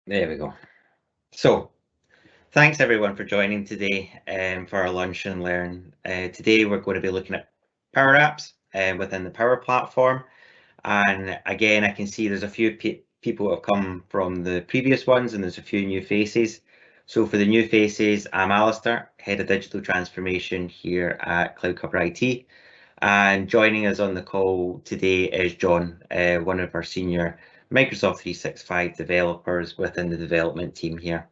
There we go. So, thanks everyone for joining today for our Lunch and Learn. Today we're going to be looking at Power Apps within the Power Platform. And again, I can see there's a few people who have come from the previous ones and there's a few new faces. So for the new faces, I'm Alistair, Head of Digital Transformation here at Cloud Cover IT. And joining us on the call today is John, one of our senior Microsoft 365 developers within the development team here.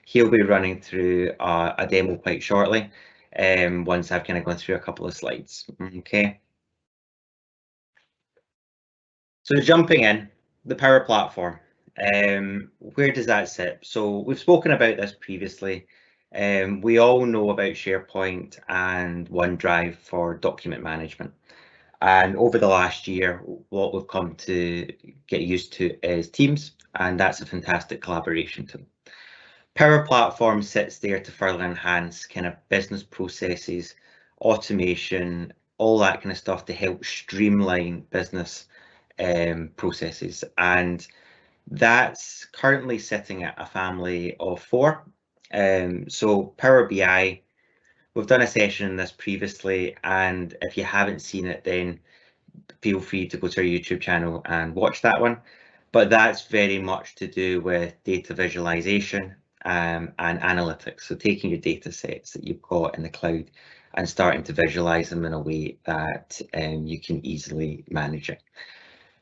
He'll be running through a demo quite shortly, once I've kind of gone through a couple of slides. Okay. So jumping in, the Power Platform, where does that sit? So we've spoken about this previously. We all know about SharePoint and OneDrive for document management. And over the last year, what we've come to get used to is Teams, and that's a fantastic collaboration tool. Power Platform sits there to further enhance kind of business processes, automation, all that kind of stuff to help streamline business processes. And that's currently sitting at a family of 4. So Power BI, we've done a session on this previously, and if you haven't seen it, then feel free to go to our YouTube channel and watch that one. But that's very much to do with data visualization and analytics. So taking your data sets that you've got in the cloud and starting to visualize them in a way that you can easily manage it.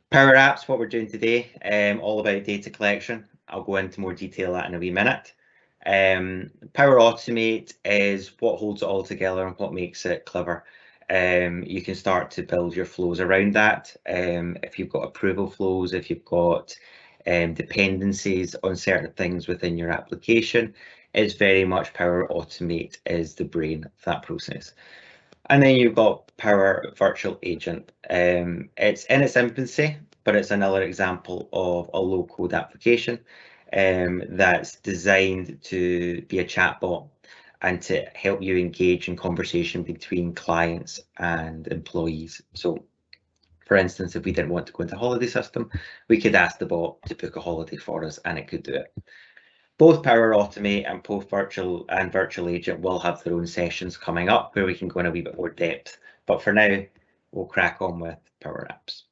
Power Apps, what we're doing today, all about data collection. I'll go into more detail of that in a wee minute. Power Automate is what holds it all together and what makes it clever. You can start to build your flows around that. If you've got approval flows, if you've got dependencies on certain things within your application, it's very much Power Automate is the brain of that process. And then you've got Power Virtual Agent. It's in its infancy, but it's another example of a low-code application that's designed to be a chatbot and to help you engage in conversation between clients and employees. So, for instance, if we didn't want to go into a holiday system, we could ask the bot to book a holiday for us and it could do it. Both Power Automate and both Virtual Agent will have their own sessions coming up where we can go in a wee bit more depth. But for now, we'll crack on with Power Apps.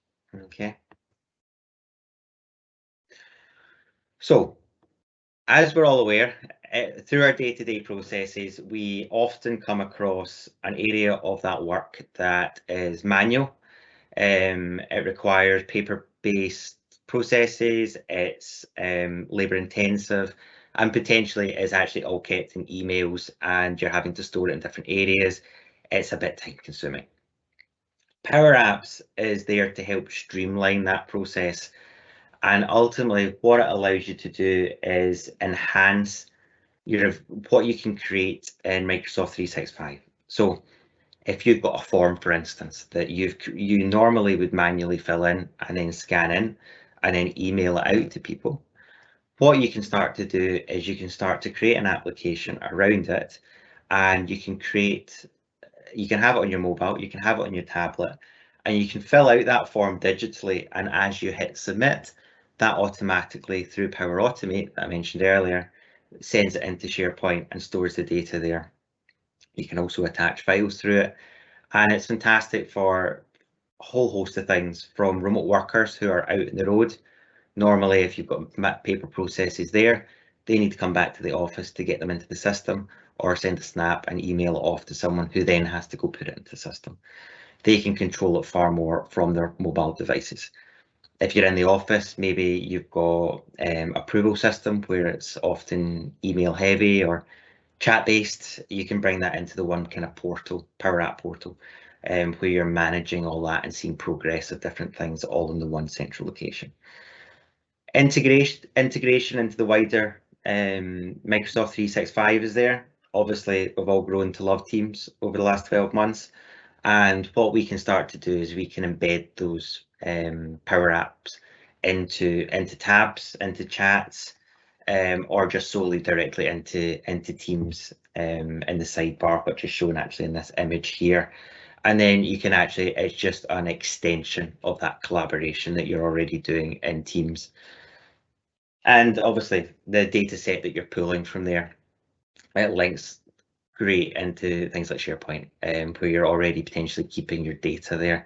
Okay. So, as we're all aware, through our day-to-day processes, we often come across an area of that work that is manual. It requires paper-based processes, it's labour-intensive, and potentially is actually all kept in emails and you're having to store it in different areas. It's a bit time-consuming. Power Apps is there to help streamline that process. And ultimately, what it allows you to do is enhance what you can create in Microsoft 365. So if you've got a form, for instance, that you normally would manually fill in and then scan in and then email it out to people, what you can start to do is you can start to create an application around it, and you can have it on your mobile, you can have it on your tablet, and you can fill out that form digitally, and as you hit submit, that automatically, through Power Automate that I mentioned earlier, sends it into SharePoint and stores the data there. You can also attach files through it, and it's fantastic for a whole host of things, from remote workers who are out in the road. Normally, if you've got paper processes there, they need to come back to the office to get them into the system, or send a snap and email it off to someone who then has to go put it into the system. They can control it far more from their mobile devices. If you're in the office, maybe you've got approval system where it's often email heavy or chat based, you can bring that into the one kind of portal, Power App portal, where you're managing all that and seeing progress of different things all in the one central location. Integration into the wider Microsoft 365 is there. Obviously, we've all grown to love Teams over the last 12 months. And what we can start to do is we can embed those Power Apps into tabs, into chats, or just solely directly into Teams in the sidebar, which is shown actually in this image here. And then you can actually, it's just an extension of that collaboration that you're already doing in Teams. And obviously the data set that you're pulling from there, it links great into things like SharePoint, where you're already potentially keeping your data there.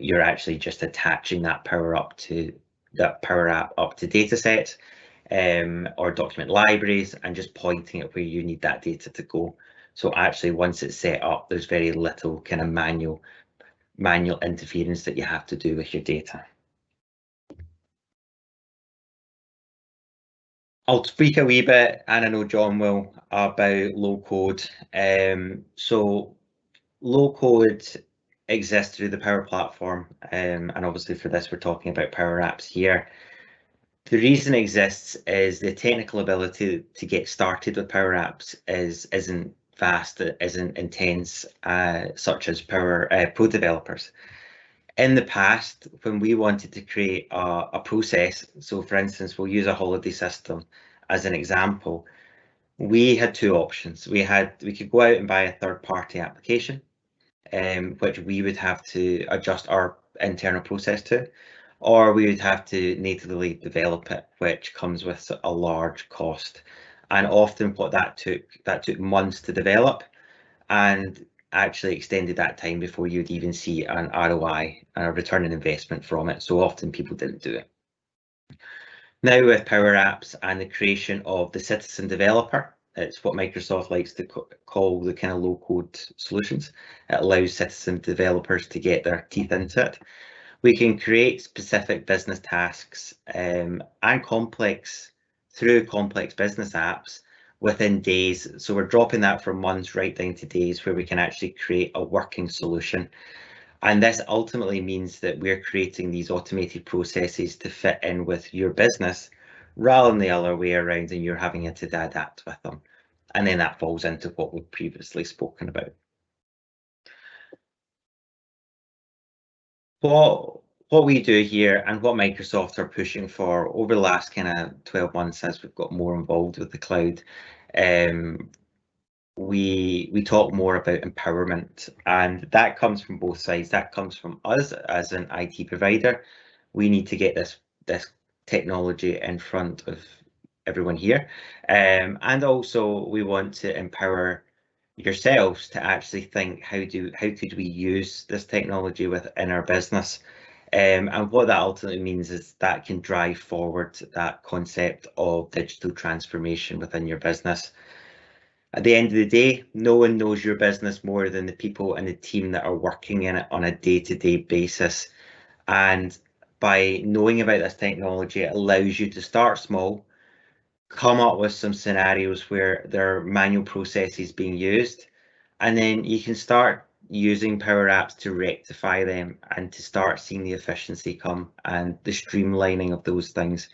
You're actually just attaching that Power App up to data sets or document libraries and just pointing at where you need that data to go. So actually, once it's set up, there's very little kind of manual interference that you have to do with your data. I'll speak a wee bit, and I know John will, about low code. So low code exists through the Power Platform, and obviously for this we're talking about Power Apps here. The reason it exists is the technical ability to get started with Power Apps isn't fast, it isn't intense, such as Power Pro developers. In the past, when we wanted to create a process, so for instance, we'll use a holiday system as an example, we had two options. We could go out and buy a third-party application, which we would have to adjust our internal process to, or we would have to natively develop it, which comes with a large cost. And often what that took months to develop, and actually extended that time before you'd even see an ROI, a return on investment from it. So often people didn't do it. Now with Power Apps and the creation of the citizen developer, it's what Microsoft likes to call the kind of low-code solutions. It allows citizen developers to get their teeth into it. We can create specific business tasks and through complex business apps within days. So we're dropping that from months right down to days where we can actually create a working solution. And this ultimately means that we're creating these automated processes to fit in with your business rather than the other way around, and you're having to adapt with them. And then that falls into what we've previously spoken about. What we do here and what Microsoft are pushing for over the last kind of 12 months as we've got more involved with the cloud, we talk more about empowerment, and that comes from both sides. That comes from us as an IT provider. We need to get this technology in front of everyone here, and also we want to empower yourselves to actually think how could we use this technology within our business. And what that ultimately means is that can drive forward that concept of digital transformation within your business. At the end of the day, no one knows your business more than the people and the team that are working in it on a day-to-day basis. And by knowing about this technology, it allows you to start small, come up with some scenarios where there are manual processes being used, and then you can start using Power Apps to rectify them and to start seeing the efficiency come and the streamlining of those things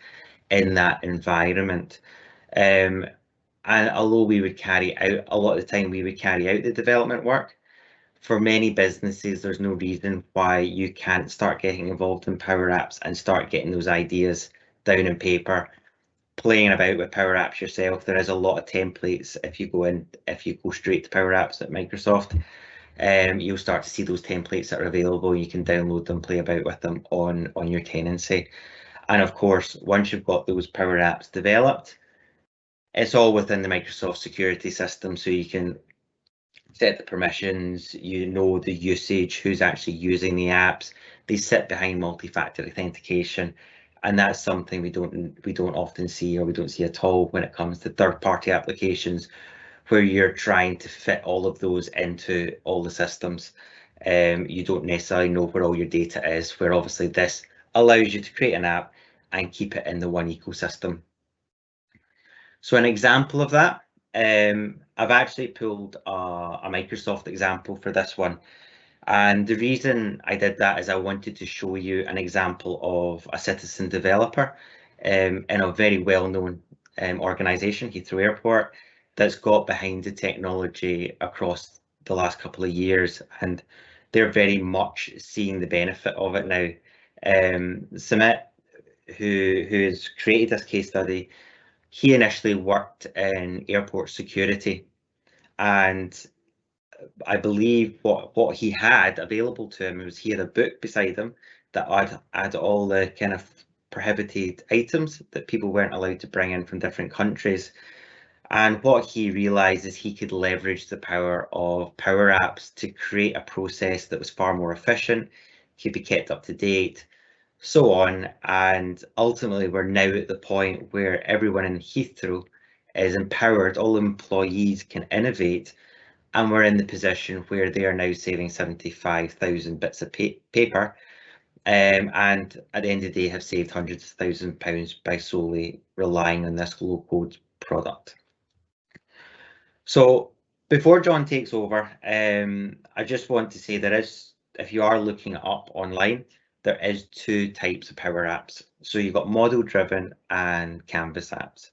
in that environment. And although we would carry out, a lot of the time we would carry out the development work, for many businesses, there's no reason why you can't start getting involved in Power Apps and start getting those ideas down in paper, playing about with Power Apps yourself. There is a lot of templates. If you go straight to Power Apps at Microsoft, you'll start to see those templates that are available. You can download them, play about with them on your tenancy. And of course, once you've got those Power Apps developed, it's all within the Microsoft security system, so you can set the permissions, you know the usage, who's actually using the apps. They sit behind multi-factor authentication, and that's something we don't often see, or we don't see at all when it comes to third-party applications, where you're trying to fit all of those into all the systems. You don't necessarily know where all your data is, where obviously this allows you to create an app and keep it in the one ecosystem. So an example of that, I've actually pulled a Microsoft example for this one. And the reason I did that is I wanted to show you an example of a citizen developer in a very well-known organisation, Heathrow Airport, that's got behind the technology across the last couple of years, and they're very much seeing the benefit of it now. Sumit, who has created this case study, he initially worked in airport security, and I believe what he had available to him was he had a book beside him that had all the kind of prohibited items that people weren't allowed to bring in from different countries. And what he realized is he could leverage the power of Power Apps to create a process that was far more efficient, could be kept up to date, so on. And ultimately, we're now at the point where everyone in Heathrow is empowered, all employees can innovate, and we're in the position where they are now saving 75,000 bits of paper, and at the end of the day have saved hundreds of £1,000s by solely relying on this low-code product. So before John takes over, I just want to say there is, if you are looking it up online, there is 2 types of Power Apps. So you've got model-driven and Canvas apps.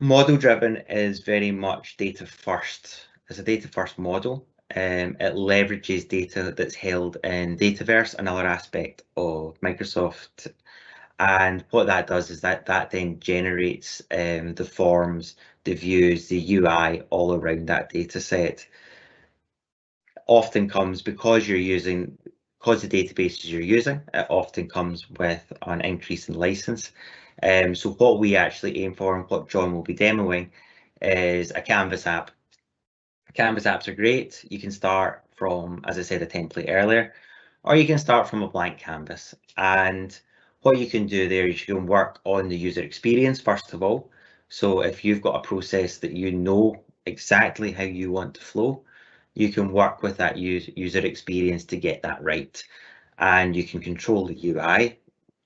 Model-driven is very much data first. It's a data first model. It leverages data that's held in Dataverse, another aspect of Microsoft. And what that does is that then generates the forms, the views, the UI all around that data set. Often comes because the databases you're using, it often comes with an increase in license. So what we actually aim for and what John will be demoing is a Canvas app. Canvas apps are great. You can start from, as I said, a template earlier, or you can start from a blank canvas. And what you can do there is you can work on the user experience first of all. So if you've got a process that you know exactly how you want to flow, you can work with that user experience to get that right. And you can control the UI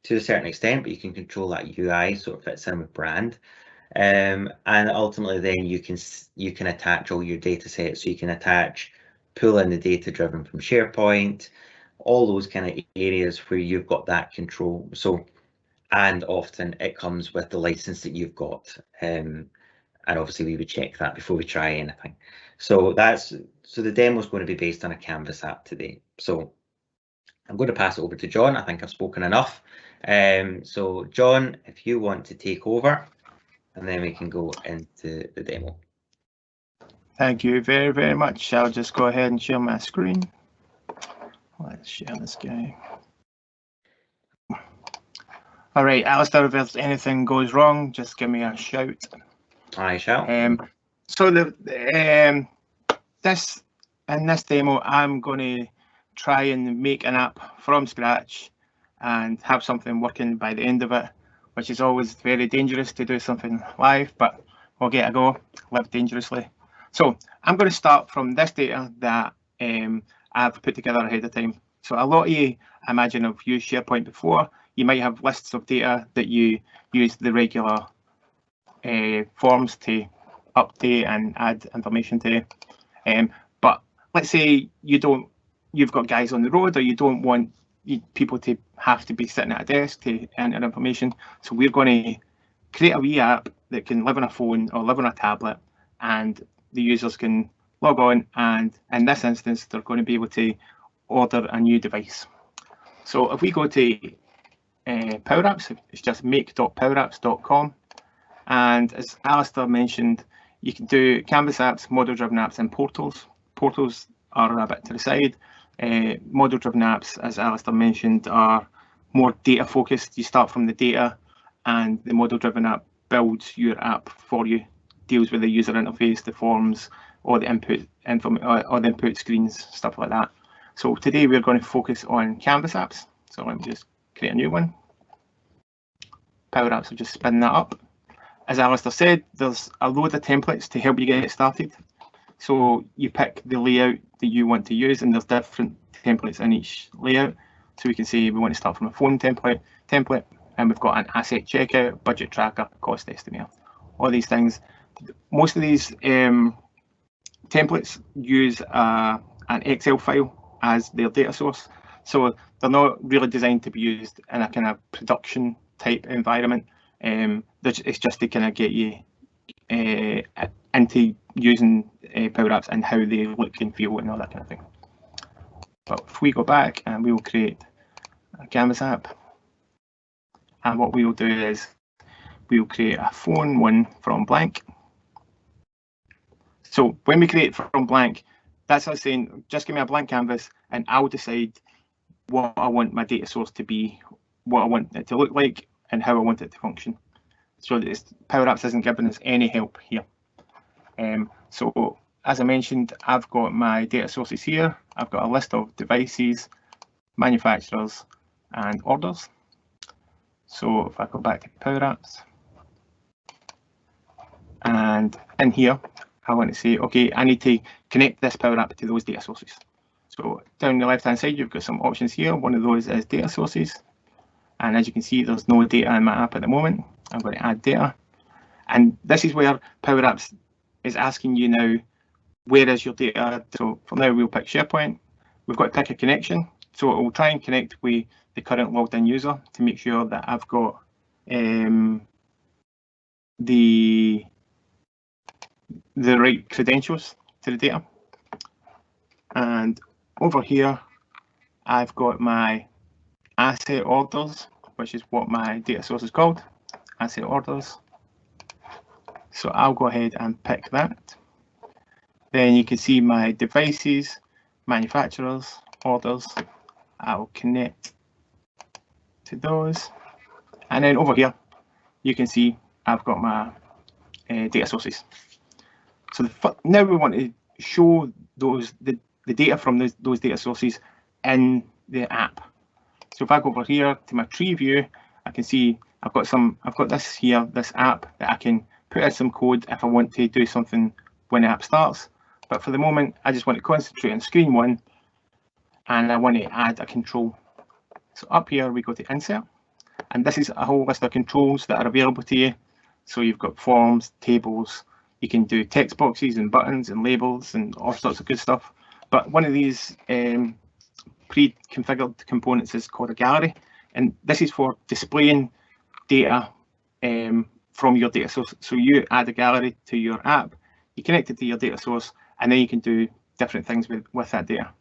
to a certain extent, but you can control that UI so it fits in with brand. And ultimately then you can attach all your data sets. So you can pull in the data driven from SharePoint, all those kind of areas where you've got that control. So, and often it comes with the license that you've got. And obviously we would check that before we try anything. So the demo is going to be based on a Canvas app today. So I'm going to pass it over to John. I think I've spoken enough. So John, if you want to take over, and then we can go into the demo. Thank you very, very much. I'll just go ahead and share my screen. Let's share this guy. All right, Alistair, if there's anything goes wrong, just give me a shout. I shall. So in this demo, I'm going to try and make an app from scratch and have something working by the end of it, which is always very dangerous to do something live, but we'll get a go, live dangerously. So I'm going to start from this data that I've put together ahead of time. So a lot of you, I imagine, have used SharePoint before. You might have lists of data that you use the regular forms to update and add information to. But let's say you've got guys on the road, or you don't want people to have to be sitting at a desk to enter information. So we're going to create a wee app that can live on a phone or live on a tablet, and the users can log on, and in this instance they're going to be able to order a new device. So if we go to Power Apps, it's just make.powerapps.com, and as Alistair mentioned, you can do Canvas apps, model-driven apps, and portals. Portals are a bit to the side. Model-driven apps, as Alistair mentioned, are more data focused. You start from the data, and the model-driven app builds your app for you, deals with the user interface, the forms, or the input screens, stuff like that. So today we're going to focus on Canvas apps. So let me just create a new one. Power Apps will just spin that up. As Alistair said, there's a load of templates to help you get started. So you pick the layout that you want to use, and there's different templates in each layout. So we can say we want to start from a phone template, and we've got an asset checkout, budget tracker, cost estimator, all these things. Most of these templates use an Excel file as their data source. So they're not really designed to be used in a kind of production type environment. It's just to kind of get you into using Power Apps and how they look and feel and all that kind of thing. But if we go back, and we will create a Canvas app, and what we will do is we will create a phone one from blank. So when we create from blank, that's us saying, just give me a blank canvas and I'll decide what I want my data source to be what I want it to look like and how I want it to function. So this Power Apps isn't giving us any help here. So as I mentioned, I've got my data sources here. I've got a list of devices, manufacturers, and orders. So if I go back to Power Apps, and in here, I want to say, okay, I need to connect this Power App to those data sources. So down the left-hand side, you've got some options here. One of those is data sources. And as you can see, there's no data in my app at the moment. I'm going to add data. And this is where Power Apps is asking you now, where is your data? So for now, we'll pick SharePoint. We've got to pick a connection. So it will try and connect with the current logged in user to make sure that I've got the right credentials to the data. And over here, I've got my asset orders, which is what my data source is called, asset orders. So I'll go ahead and pick that. Then you can see my devices, manufacturers, orders. I'll connect to those. And then over here, you can see I've got my data sources. So now we want to show the data from those data sources in the app. So if I go over here to my tree view, I can see I've got this here, this app that I can put in some code if I want to do something when the app starts. But for the moment, I just want to concentrate on screen one, and I want to add a control. So up here we go to insert, and this is a whole list of controls that are available to you. So you've got forms, tables, you can do text boxes and buttons and labels and all sorts of good stuff. But one of these pre-configured components is called a gallery, and this is for displaying data from your data source. So you add a gallery to your app, you connect it to your data source, and then you can do different things with that data.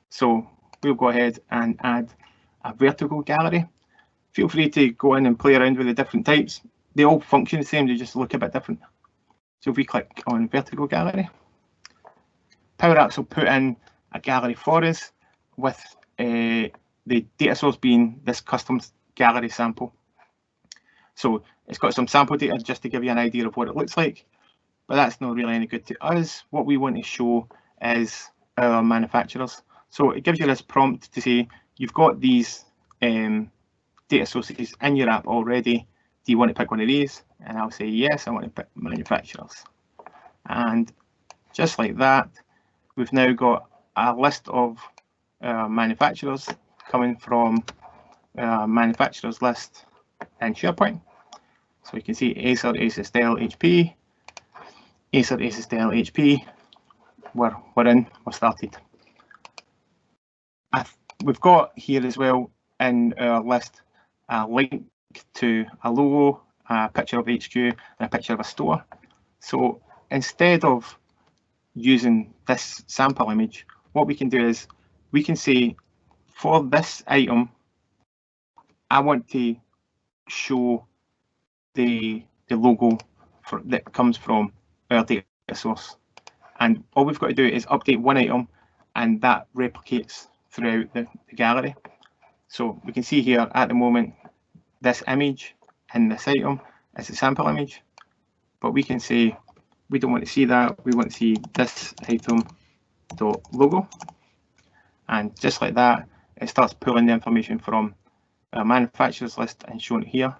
So we'll go ahead and add a vertical gallery. Feel free to go in and play around with the different types. They all function the same, they just look a bit different. So if we click on vertical gallery, Power Apps will put in a gallery for us with the data source being this custom gallery sample. So it's got some sample data just to give you an idea of what it looks like, but that's not really any good to us. What we want to show is our manufacturers. So it gives you this prompt to say, you've got these data sources in your app already. Do you want to pick one of these? And I'll say, yes, I want to pick manufacturers. And just like that, we've now got a list of manufacturers coming from manufacturers list in SharePoint. So you can see Acer, Asus, Dell, HP, Acer, Asus, Dell, HP. We're in, we're started. We've got here as well in our list a link to a logo, a picture of HQ, and a picture of a store. So instead of using this sample image, what we can do is we can say, for this item, I want to show the logo that comes from our data source. And all we've got to do is update one item, and that replicates throughout the gallery. So we can see here at the moment, this image and this item is a sample image, but we can say we don't want to see that, we want to see this item dot logo, and just like that, it starts pulling the information from our manufacturers list and showing it here.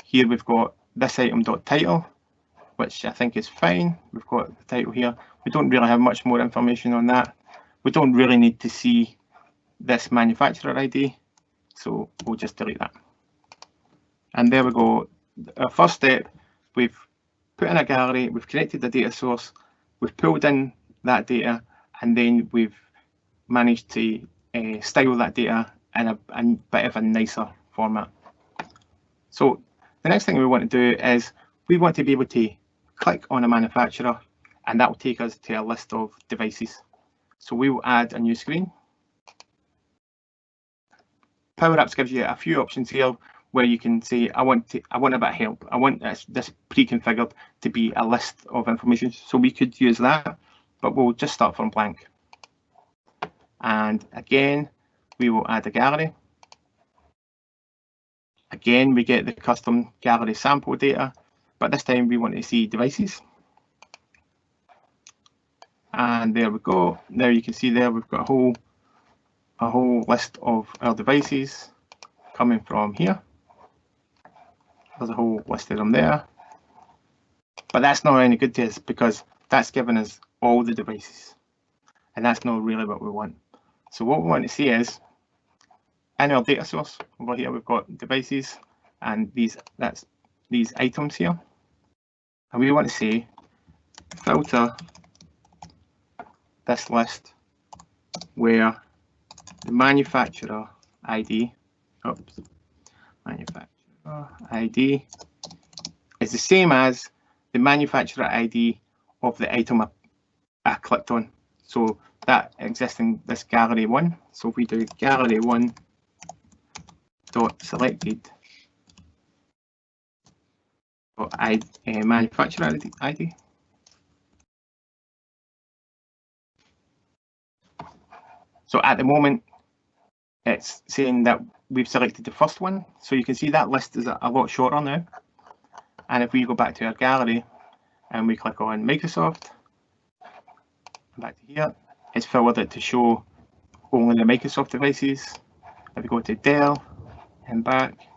Here we've got this item dot title, which I think is fine. We've got the title here. We don't really have much more information on that. We don't really need to see this manufacturer ID, so we'll just delete that. And there we go. Our first step, we've put in a gallery, we've connected the data source, we've pulled in that data, and then we've managed to style that data in a bit of a nicer format. So the next thing we want to do is we want to be able to click on a manufacturer, and that will take us to a list of devices. So we will add a new screen. Power Apps gives you a few options here where you can say, I want a bit of help. I want this pre-configured to be a list of information. So we could use that, but we'll just start from blank. And again, we will add a gallery. Again, we get the custom gallery sample data, but this time we want to see devices. And there we go. Now you can see there we've got a whole list of our devices coming from here. There's a whole list of them there. But that's not any good to us because that's giving us all the devices. And that's not really what we want. So what we want to see is in our data source over here, we've got devices and these items here. And we want to say filter this list where the manufacturer ID, manufacturer ID is the same as the manufacturer ID of the item I clicked on. So that exists in this gallery 1. So if we do gallery 1 dot selected manufacturer ID. So at the moment, it's saying that we've selected the first one. So you can see that list is a lot shorter now. And if we go back to our gallery and we click on Microsoft, back to here, it's filtered it to show only the Microsoft devices. If we go to Dell and back,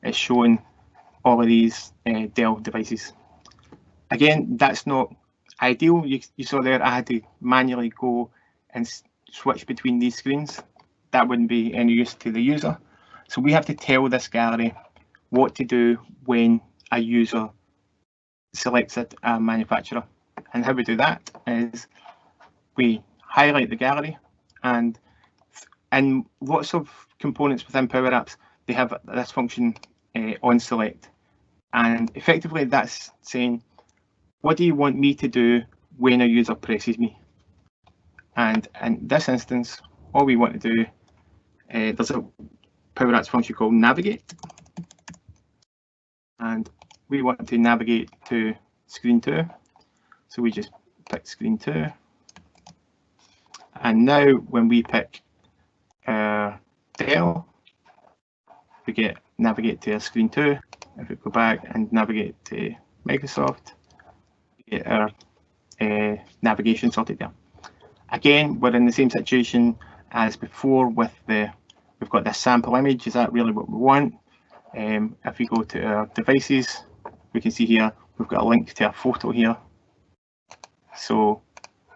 it's showing all of these Dell devices. Again, that's not ideal. You saw there I had to manually go and switch between these screens. That wouldn't be any use to the user. So we have to tell this gallery what to do when a user selects a manufacturer. And how we do that is we highlight the gallery, and in lots of components within Power Apps, they have this function on select. And effectively that's saying, what do you want me to do when a user presses me? And in this instance, all we want to do, there's a Power Apps function called navigate. And we want to navigate to screen 2. So we just pick screen 2. And now when we pick Dell, we get navigate to screen 2. If we go back and navigate to Microsoft, we get our navigation sorted there. Again, we're in the same situation as before with we've got this sample image. Is that really what we want? If we go to our devices, we can see here we've got a link to a photo here. So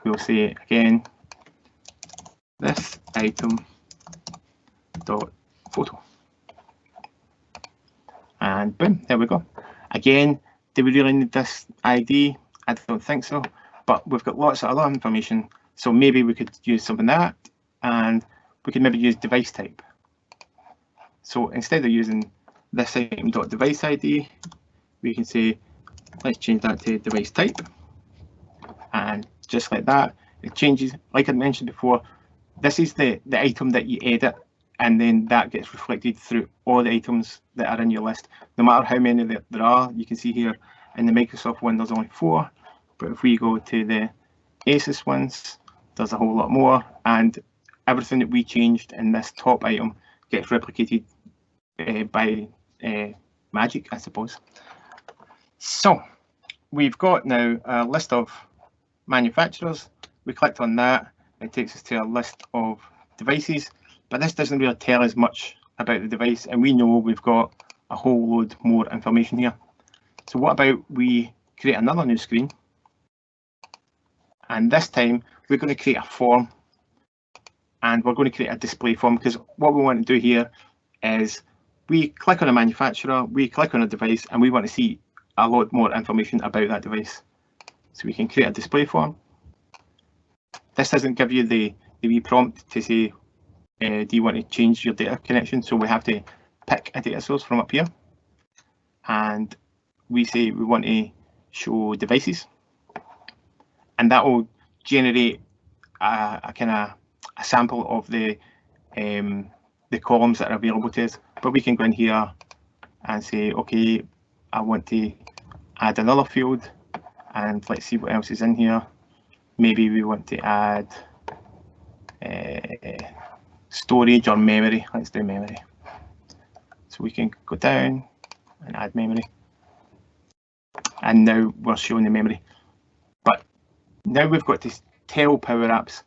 we'll say again, this item dot photo, and boom, there we go. Again, do we really need this ID? I don't think so, but we've got lots of other information. So maybe we could use something like that, and we could maybe use device type. So instead of using this item dot device ID, we can say, let's change that to device type. And just like that, it changes. Like I mentioned before, this is the item that you edit, and then that gets reflected through all the items that are in your list, no matter how many there are. You can see here in the Microsoft one, there's only 4, but if we go to the Asus ones, there's a whole lot more, and everything that we changed in this top item gets replicated by magic, I suppose. So we've got now a list of manufacturers. We clicked on that, it takes us to a list of devices, but this doesn't really tell us much about the device, and we know we've got a whole load more information here. So what about we create another new screen, and this time we're going to create a form, and we're going to create a display form, because what we want to do here is we click on a manufacturer, we click on a device, and we want to see a lot more information about that device. So we can create a display form. This doesn't give you the wee prompt to say, do you want to change your data connection? So we have to pick a data source from up here, and we say we want to show devices, and that will generate a kind of a sample of the columns that are available to us. But we can go in here and say, okay, I want to add another field, and let's see what else is in here. Maybe we want to add storage or memory. Let's do memory. So So we can go down and add memory. And now we're showing the memory. But now we've got to tell Power Apps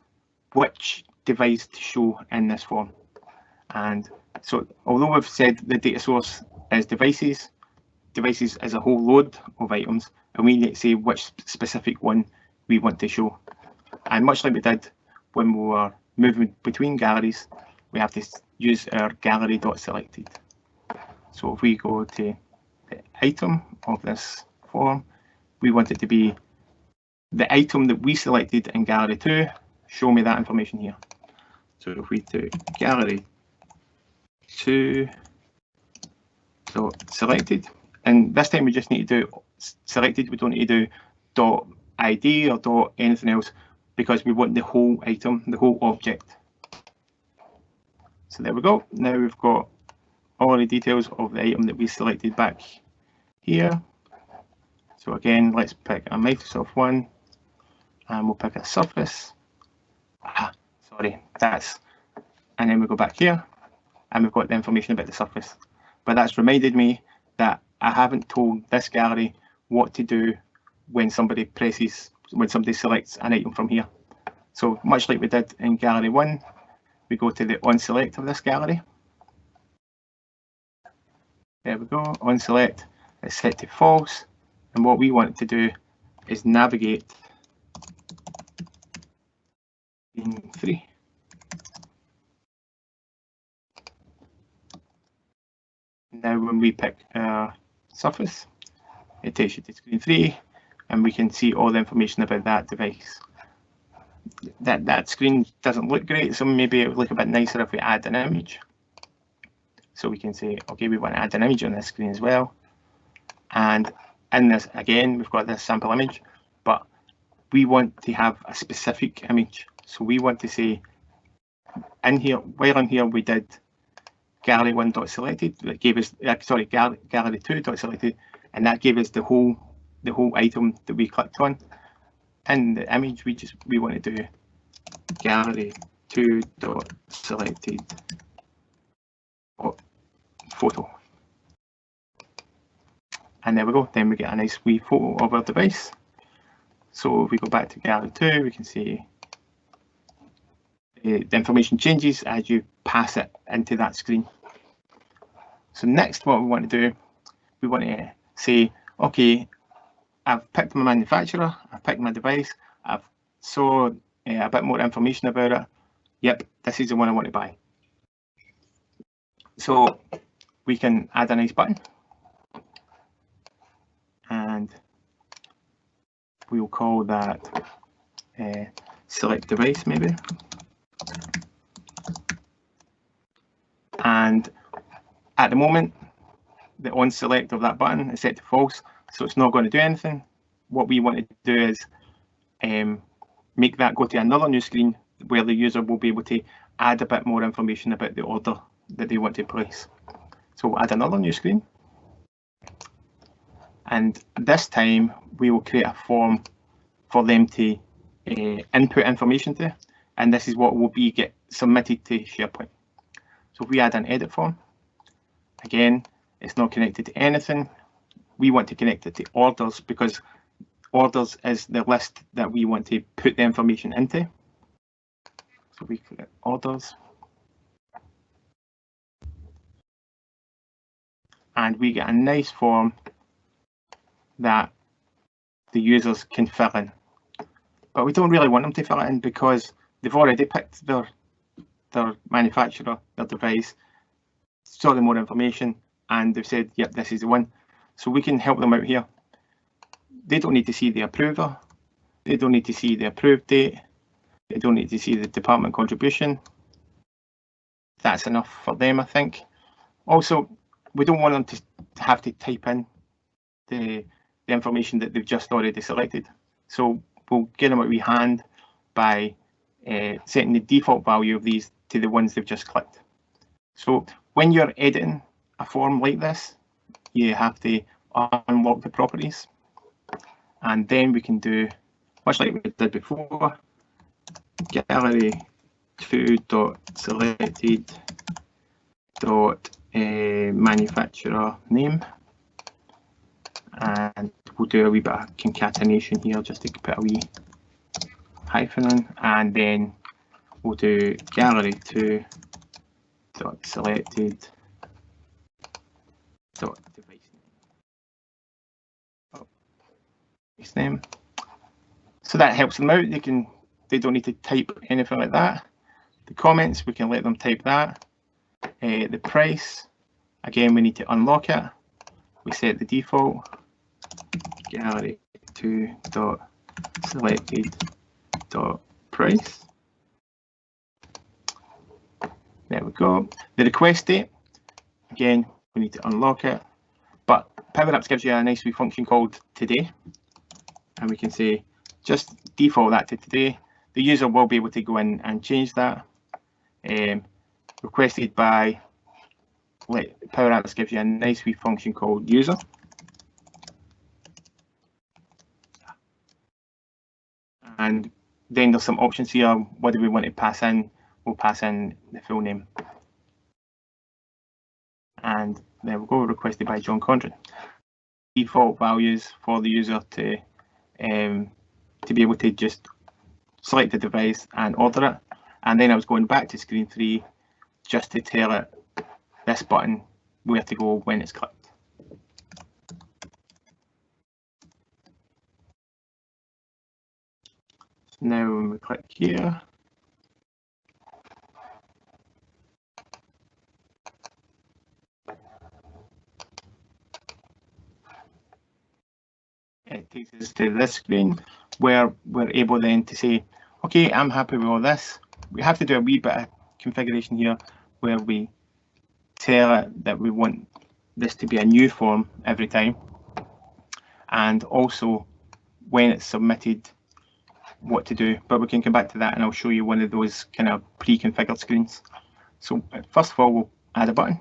which device to show in this form. And so although we've said the data source is devices is a whole load of items, and we need to say which specific one we want to show. And much like we did when we were moving between galleries, we have to use our gallery.selected. So if we go to the item of this form, we want it to be the item that we selected in gallery 2, show me that information here. So if we do gallery 2 dot selected, and this time we just need to do selected, we don't need to do dot ID or dot anything else, because we want the whole item, the whole object. So there we go. Now we've got all the details of the item that we selected back here. So again, let's pick a Microsoft one, and we'll pick a Surface. Sorry, and then we go back here, and we've got the information about the Surface. But that's reminded me that I haven't told this gallery what to do when somebody selects an item from here. So much like we did in gallery 1, we go to the on select of this gallery. There we go, on select, it's set to false, and what we want to do is navigate in 3. Now when we pick our Surface, it takes you to screen 3, and we can see all the information about that device. That screen doesn't look great, so maybe it would look a bit nicer if we add an image. So we can say, okay, we want to add an image on this screen as well. And in this, again, we've got this sample image, but we want to have a specific image. So we want to say, in here, while in here we did gallery 1.selected, that gave us, sorry, gallery 2.selected, and that gave us the whole item that we clicked on. In the image, we want to do gallery 2.selected photo. And there we go, then we get a nice wee photo of our device. So if we go back to gallery 2, we can see the information changes as you pass it into that screen. So next, what we want to do, we want to say, okay, I've picked my manufacturer, I've picked my device, I've saw a bit more information about it. Yep, this is the one I want to buy. So we can add a nice button, and we'll call that select device maybe. And at the moment, the on select of that button is set to false, so it's not going to do anything. What we want to do is make that go to another new screen where the user will be able to add a bit more information about the order that they want to place. So we'll add another new screen, and this time we will create a form for them to input information to, and this is what will get submitted to SharePoint. So if we add an edit form, again, it's not connected to anything. We want to connect it to orders, because orders is the list that we want to put the information into. So we click orders, and we get a nice form that the users can fill in. But we don't really want them to fill it in because they've already picked their manufacturer, their device, saw the more information, and they've said, yep, this is the one. So we can help them out here. They don't need to see the approver. They don't need to see the approved date. They don't need to see the department contribution. That's enough for them, I think. Also, we don't want them to have to type in the information that they've just already selected. So we'll get them out of hand by setting the default value of these to the ones they've just clicked. So when you're editing a form like this, you have to unlock the properties, and then we can do, much like we did before, gallery 2.selected manufacturer name, and we'll do a wee bit of concatenation here just to put a wee hyphen in, and then we'll do gallery 2 dot selected dot device name. So that helps them out. They don't need to type anything like that. The comments, we can let them type that. The price, again, we need to unlock it. We set the default gallery 2 dot selected dot price. There we go. The request date, again, we need to unlock it. But Power Apps gives you a nice wee function called today, and we can say just default that to today. The user will be able to go in and change that. Requested by, Power Apps gives you a nice wee function called user. And then there's some options here. What do we want to pass in? We'll pass in the full name. And there we go, requested by John Condren. Default values for the user to be able to just select the device and order it. And then I was going back to screen 3 just to tell it this button where to go when it's clicked. So now when we click here, it takes us to this screen where we're able then to say, okay, I'm happy with all this. We have to do a wee bit of configuration here where we tell it that we want this to be a new form every time, and also when it's submitted, what to do. But we can come back to that and I'll show you one of those kind of pre-configured screens. So first of all, we'll add a button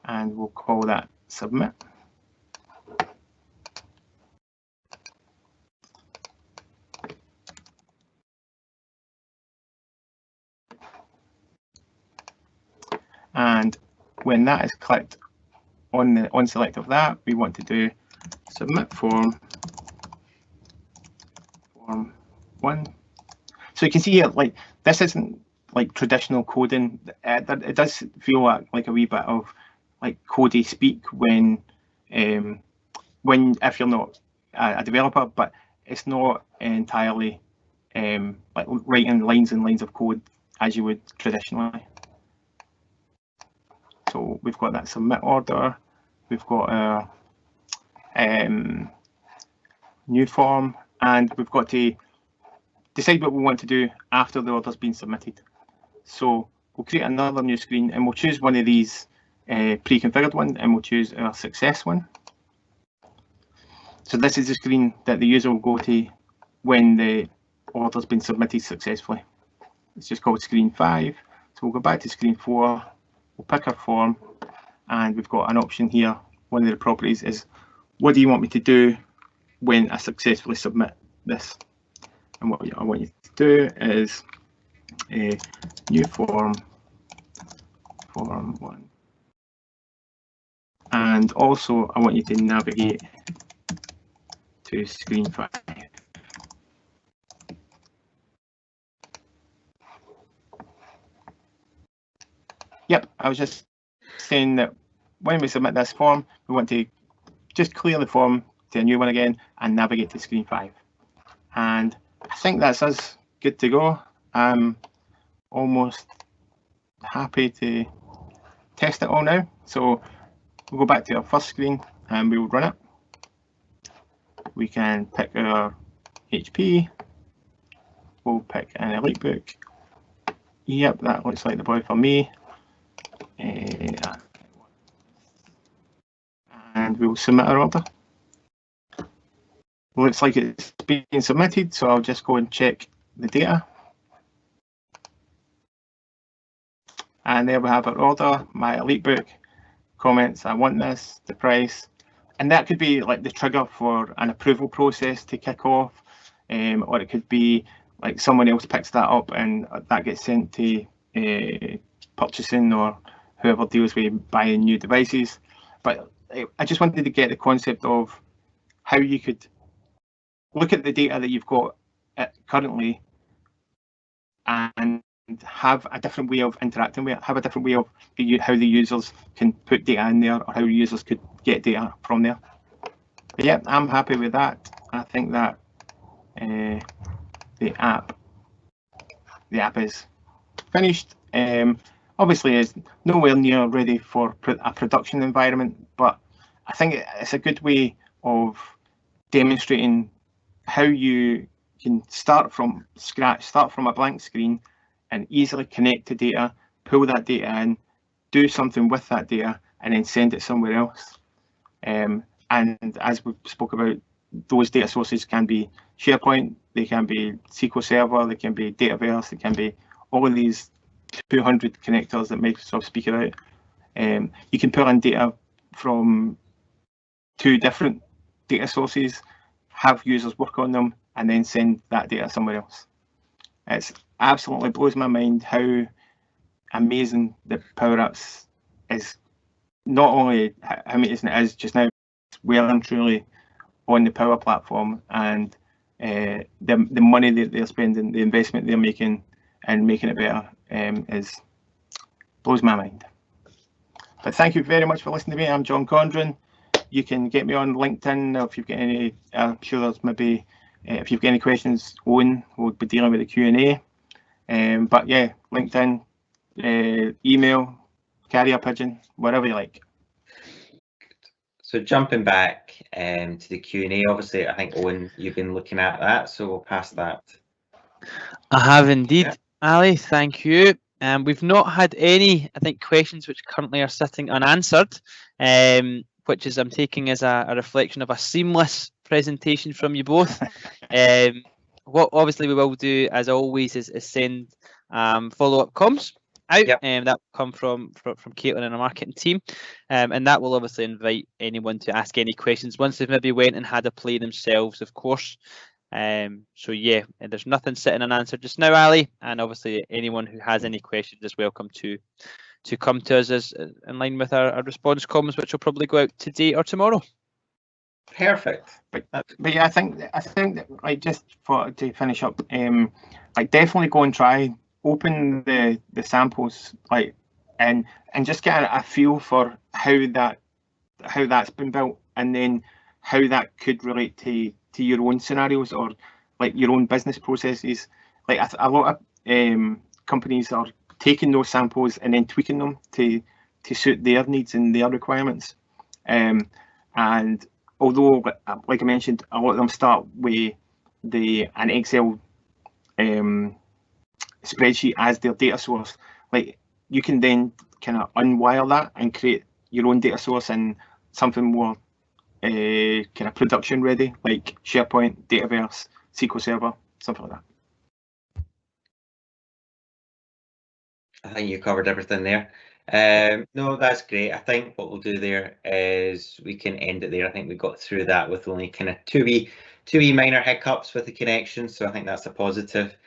and we'll call that submit. And when that is clicked on the on select of that, we want to do submit form 1. So you can see here, like, this isn't like traditional coding. It does feel like a wee bit of like codey speak when if you're not a developer, but it's not entirely like writing lines and lines of code as you would traditionally. So we've got that submit order, we've got our new form, and we've got to decide what we want to do after the order's been submitted. So we'll create another new screen and we'll choose one of these pre-configured ones, and we'll choose our success one. So this is the screen that the user will go to when the order's been submitted successfully. It's just called screen 5. So we'll go back to screen 4. We'll pick our form, and we've got an option here. One of the properties is, what do you want me to do when I successfully submit this? And what I want you to do is a new form 1. And also I want you to navigate to screen 5. Yep, I was just saying that when we submit this form, we want to just clear the form to a new one again and navigate to screen 5. And I think that's us good to go. I'm almost happy to test it all now. So we'll go back to our first screen and we'll run it. We can pick our HP. We'll pick an EliteBook. Yep, that looks like the boy for me. And we'll submit our order. Looks like it's been submitted, so I'll just go and check the data. And there we have our order, my EliteBook, comments, I want this, the price. And that could be like the trigger for an approval process to kick off, or it could be like someone else picks that up and that gets sent to purchasing or whoever deals with buying new devices. But I just wanted to get the concept of how you could look at the data that you've got currently and have a different way of interacting with it, have a different way of how the users can put data in there, or how users could get data from there. But yeah, I'm happy with that. I think that the app is finished. Obviously, it's nowhere near ready for a production environment, but I think it's a good way of demonstrating how you can start from scratch, start from a blank screen, and easily connect to data, pull that data in, do something with that data, and then send it somewhere else. And as we spoke about, those data sources can be SharePoint, they can be SQL Server, they can be Dataverse, they can be all of these 200 connectors that Microsoft speak about. You can pull in data from 2 different data sources, have users work on them, and then send that data somewhere else. It absolutely blows my mind how amazing the Power Apps is. Not only how amazing it is just now, it's well and truly on the Power Platform, and the money that they're spending, the investment they're making and making it better blows my mind. But thank you very much for listening to me. I'm John Condren. You can get me on LinkedIn if you've got any. I'm sure there's maybe if you've got any questions, Owen will be dealing with the Q&A. But yeah, LinkedIn, email, carrier pigeon, whatever you like. So jumping back to the Q&A, obviously, I think, Owen, you've been looking at that, so we'll pass that. I have indeed, Ali, thank you. We've not had any, I think, questions which currently are sitting unanswered, which is I'm taking as a reflection of a seamless presentation from you both. What obviously we will do, as always, is send follow-up comms out, and that will come from Caitlin and our marketing team, and that will obviously invite anyone to ask any questions once they've maybe went and had a play themselves, of course. So yeah, and there's nothing sitting unanswered just now, Ali, and obviously anyone who has any questions is welcome to come to us as in line with our response comms, which will probably go out today or tomorrow. Perfect. But yeah, I think that, like, just to finish up, like, definitely go and try, open the samples, like, and just get a feel for how that's been built, and then how that could relate to your own scenarios, or like your own business processes. Like a lot of companies are taking those samples and then tweaking them to suit their needs and their requirements. And although, like I mentioned, a lot of them start with an Excel spreadsheet as their data source, like, you can then kind of unwire that and create your own data source and something more kind of production ready, like SharePoint, Dataverse, SQL Server, something like that. I think you covered everything there. No, that's great. I think what we'll do there is we can end it there. I think we got through that with only kind of two wee minor hiccups with the connection, so I think that's a positive.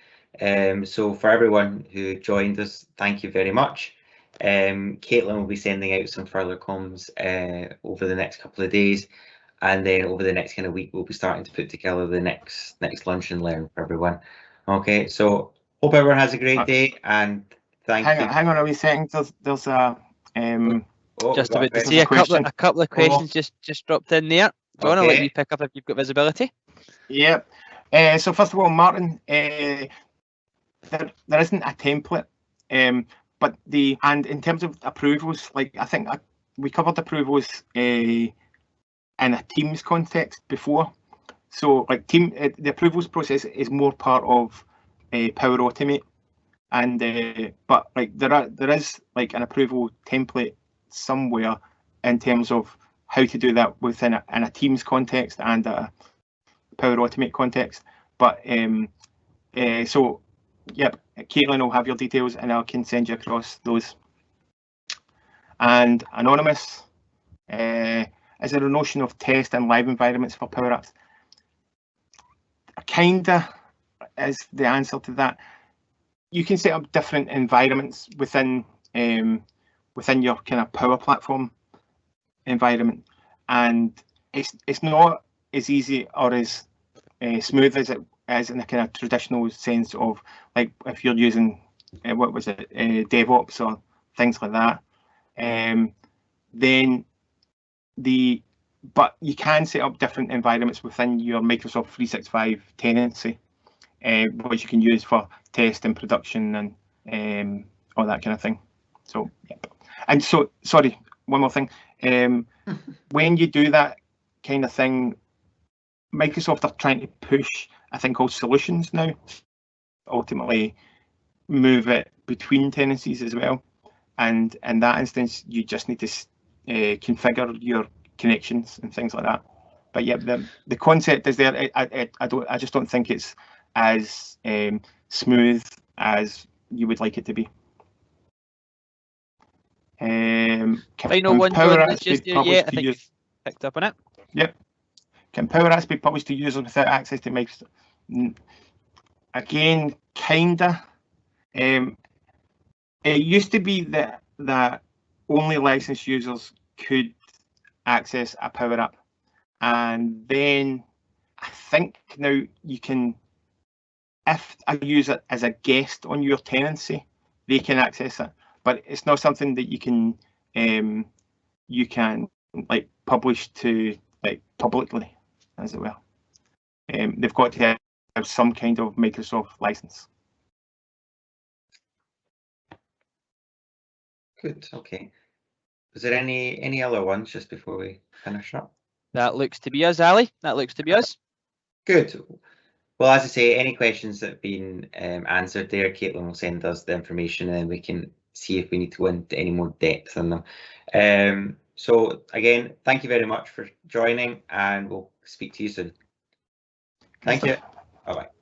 So for everyone who joined us, thank you very much. Caitlin will be sending out some further comms over the next couple of days, and then over the next kind of week we'll be starting to put together the next lunch and learn for everyone. Okay, so hope everyone has a great day, and thank you. Hang on a wee second. There's a just about to see a couple of questions just dropped in there. John, I'll let you pick up if you've got visibility. Yeah. So first of all, Martin, there isn't a template, but in terms of approvals, like, I think we covered approvals in a Teams context before. So like the approvals process is more part of Power Automate, and but like there is like an approval template somewhere in terms of how to do that within a Teams context and a Power Automate context. But so yep, Caitlin will have your details and I can send you across those. And Anonymous, is there a notion of test and live environments for Power Apps? Kinda is the answer to that. You can set up different environments within within your kind of Power Platform environment, and it's not as easy or as smooth as it is in a kind of traditional sense of, like, if you're using what was it, DevOps or things like that. Then but you can set up different environments within your Microsoft 365 tenancy, which you can use for test and production and all that kind of thing. So, yeah. And so, sorry, one more thing. When you do that kind of thing, Microsoft are trying to push a thing called solutions now, ultimately move it between tenancies as well. And in that instance, you just need to configure your connections and things like that. But yeah, the concept is there. I just don't think it's as smooth as you would like it to be. Final one, John, that's just here. Yeah, I think you've picked up on it. Yep. Can Power Apps be published to users without access to Microsoft? Again, kinda. It used to be that only licensed users could access a Power App, and then I think now you can, if a user is a guest on your tenancy, they can access it, but it's not something that you can like publish to, like, publicly, as it were. They've got to have some kind of Microsoft license. Good. Okay. Is there any other ones just before we finish up? That looks to be us, Ali. That looks to be us. Good. Well, as I say, any questions that have been answered there, Caitlin will send us the information and we can see if we need to go into any more depth in them. So again, thank you very much for joining, and we'll speak to you soon. Thank you. Bye-bye.